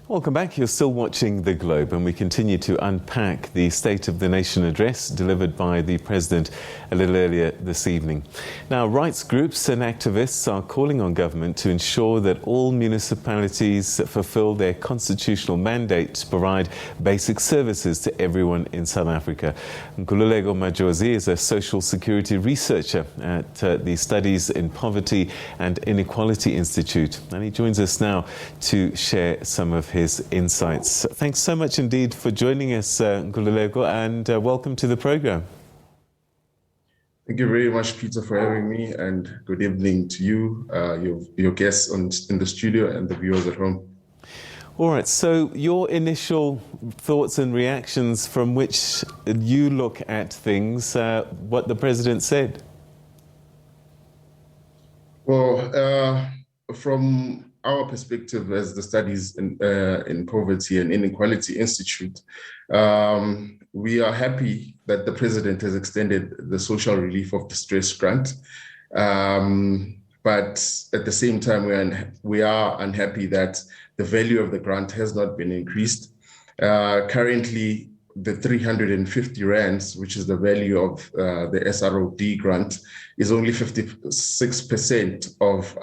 Welcome back. You're still watching The Globe, and we continue to unpack the State of the Nation address delivered by the President a little earlier this evening. Now, rights groups and activists are calling on government to ensure that all municipalities fulfill their constitutional mandate to provide basic services to everyone in South Africa. Nkululeko Majozi is a social security researcher at the Studies in Poverty and Inequality Institute, and he joins us now to share some of his insights. Thanks so much indeed for joining us, Nkululeko, and welcome to the program. Thank you very much, Peter, for having me, and good evening to you, your guests in the studio, and the viewers at home. All right, so your initial thoughts and reactions from which you look at things, what the President said. Well, from our perspective as the Studies in Poverty and Inequality Institute, we are happy that the President has extended the Social Relief of Distress grant. But at the same time, we are unhappy that the value of the grant has not been increased. Currently, the 350 rands, which is the value of the SROD grant, is only 56% of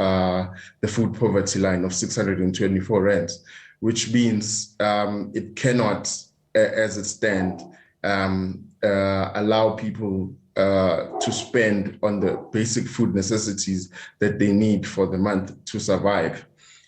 the food poverty line of 624 rands, which means it cannot, as it stands, allow people to spend on the basic food necessities that they need for the month to survive.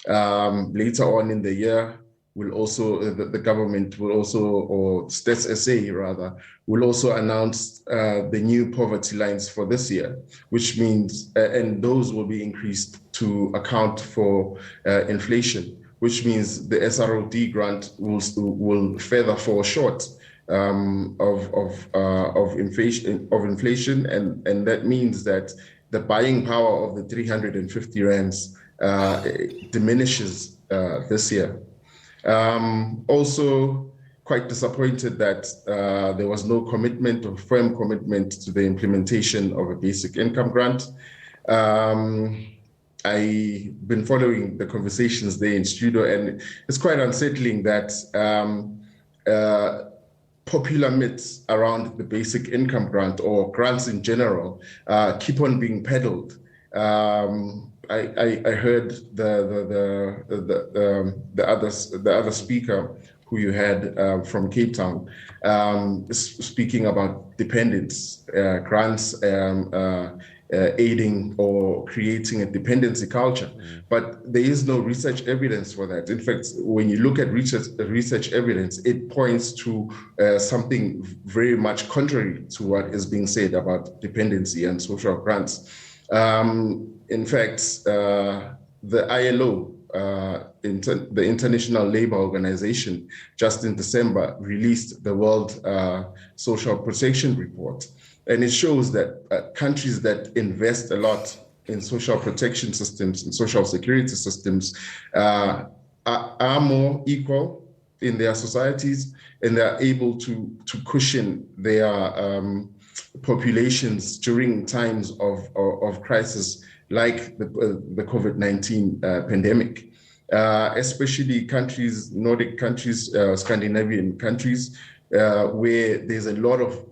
Later on in the year, the government will also, or Stats SA rather, will also announce the new poverty lines for this year, which means, and those will be increased to account for inflation, which means the SROD grant will further fall short of inflation, and that means that the buying power of the 350 rands diminishes this year. Also quite disappointed that there was no commitment or firm commitment to the implementation of a basic income grant. I've been following the conversations there in studio, and it's quite unsettling that popular myths around the basic income grant or grants in general keep on being peddled. I heard the other speaker who you had from Cape Town speaking about dependence grants aiding or creating a dependency culture, but there is no research evidence for that. In fact, when you look at research evidence, it points to something very much contrary to what is being said about dependency and social grants. In fact, the ILO, the International Labour Organization, just in December released the World Social Protection Report. And it shows that countries that invest a lot in social protection systems and social security systems are more equal in their societies, and they're able to cushion their populations during times of crisis like the COVID-19 pandemic. Especially countries, Nordic countries, Scandinavian countries, where there's a lot of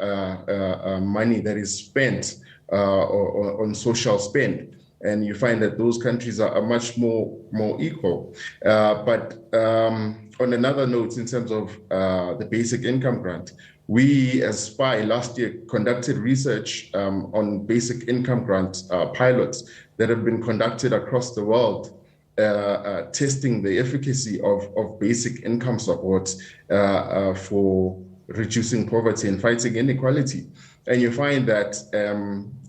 money that is spent on social spend. And you find that those countries are much more equal. But on another note, in terms of the basic income grant, we as SPI last year conducted research on basic income grant pilots that have been conducted across the world, testing the efficacy of basic income support for reducing poverty and fighting inequality. And you find that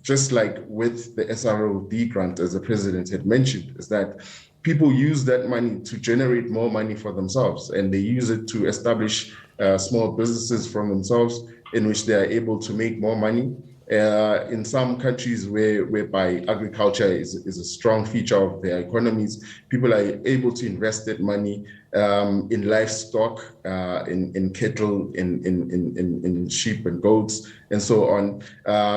just like with the SROD grant, as the President had mentioned, is that people use that money to generate more money for themselves, and they use it to establish small businesses from themselves in which they are able to make more money. In some countries whereby agriculture is a strong feature of their economies, people are able to invest that money in livestock, in cattle, in sheep and goats, and so on.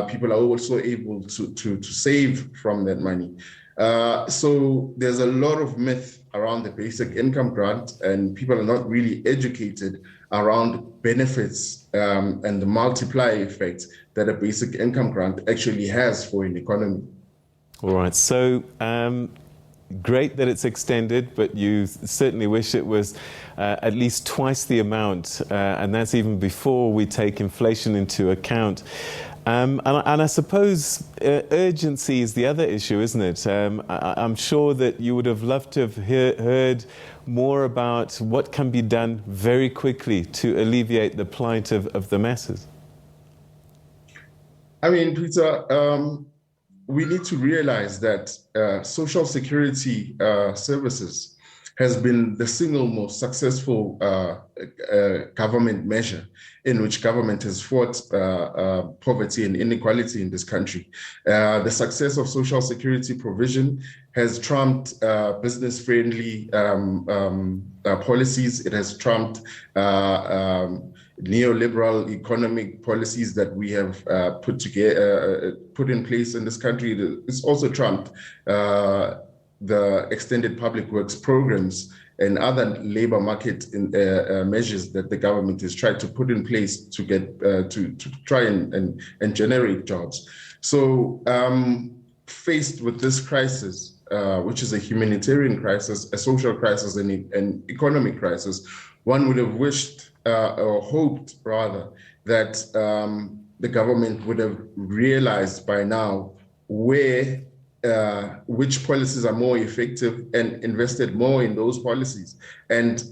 People are also able to save from that money. So there's a lot of myth around the basic income grant, and people are not really educated around benefits and the multiplier effect that a basic income grant actually has for an economy. All right. So great that it's extended, but you certainly wish it was at least twice the amount, and that's even before we take inflation into account. And I suppose urgency is the other issue, isn't it? I'm sure that you would have loved to have heard more about what can be done very quickly to alleviate the plight of the masses. I mean, Peter, we need to realize that social security services has been the single most successful government measure in which government has fought poverty and inequality in this country. The success of social security provision has trumped business-friendly policies. It has trumped neoliberal economic policies that we have put in place in this country. It's also trumped the extended public works programs and other labor market measures that the government has tried to put in place to get to try and generate jobs. So faced with this crisis, which is a humanitarian crisis, a social crisis, and an economic crisis, one would have wished or hoped rather that the government would have realized by now which policies are more effective and invested more in those policies. And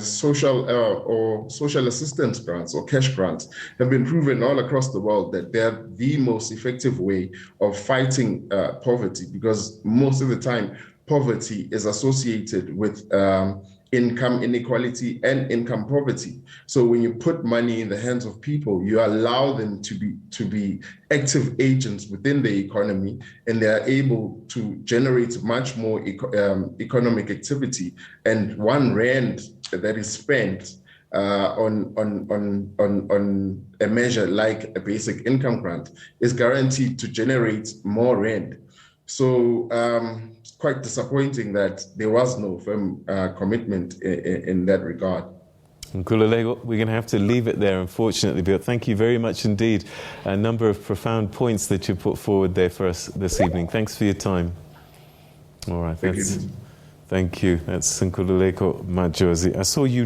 social or social assistance grants or cash grants have been proven all across the world that they're the most effective way of fighting poverty, because most of the time poverty is associated with income inequality and income poverty. So when you put money in the hands of people, you allow them to be active agents within the economy, and they are able to generate much more economic activity. And 1 rand that is spent on a measure like a basic income grant is guaranteed to generate more rand. So it's quite disappointing that there was no firm commitment in that regard. Nkululeko, we're going to have to leave it there, unfortunately, but thank you very much indeed. A number of profound points that you put forward there for us this evening. Thanks for your time. All right. Thank you. Thank you. That's Nkululeko Majozi. I saw you